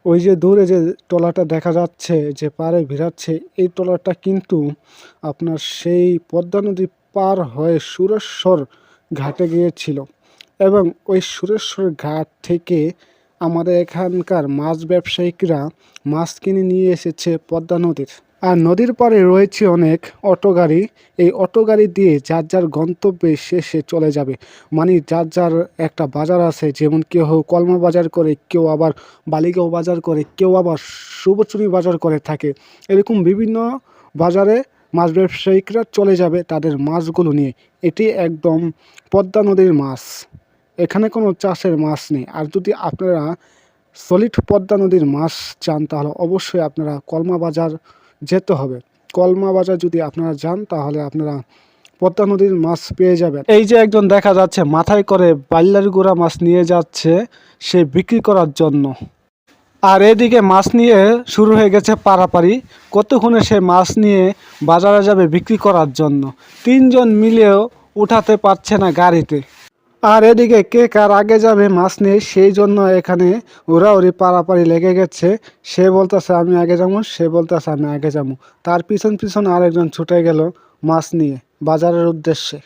ওই যে দূরে যে ট্রলারটা দেখা যাচ্ছে যে পাড়ে ভিড়াচ্ছে, এই ট্রলারটা কিন্তু আপনার সেই পদ্মা নদী পার হয়ে সুরেশ্বর ঘাটে গিয়েছিল এবং ওই সুরেশ্বর ঘাট থেকে আমাদের এখানকার মাছ ব্যবসায়িকরা মাছ কিনে নিয়ে এসেছে পদ্মা নদীর। আর নদীর পাড়ে রয়েছে অনেক অটো গাড়ি। এই অটো গাড়ি দিয়ে যার যার গন্তব্যে শেষে চলে যাবে, মানে যার যার একটা বাজার আছে, যেমন কেউ কলমা বাজার করে, কেউ আবার বালিগাঁও বাজার করে, কেউ আবার শুভচুরি বাজার করে থাকে। এরকম বিভিন্ন বাজারে মাছ ব্যবসায়িকরা চলে যাবে তাদের মাছগুলো নিয়ে। এটি একদম পদ্মা নদীর মাছ, এখানে কোনো চাষের মাছ নেই। আর যদি আপনারা সলিড পদ্মা নদীর মাছ চান তাহলে অবশ্যই আপনারা কলমা বাজার যেতে হবে। কলমা বাজার যদি আপনারা যান তাহলে আপনারা পদ্মা নদীর মাছ পেয়ে যাবেন। এই যে একজন দেখা যাচ্ছে মাথায় করে বাইলার গুঁড়া মাছ নিয়ে যাচ্ছে সে বিক্রি করার জন্য। আর এদিকে মাছ নিয়ে শুরু হয়ে গেছে পারাপারি, কতক্ষণে সে মাছ নিয়ে বাজারে যাবে বিক্রি করার জন্য। তিনজন মিলেও উঠাতে পারছে না গাড়িতে। আর এদিকে কে কার আগে যাবে মাছ নিয়ে, সেই জন্য এখানে ওরাওরি পারাপারি লেগে গেছে। সে বলতেছে আমি আগে যাবো, সে বলতেছে আমি আগে যাবো। তার পিছন পিছন আরেকজন ছুটে গেল মাছ নিয়ে বাজারের উদ্দেশ্যে।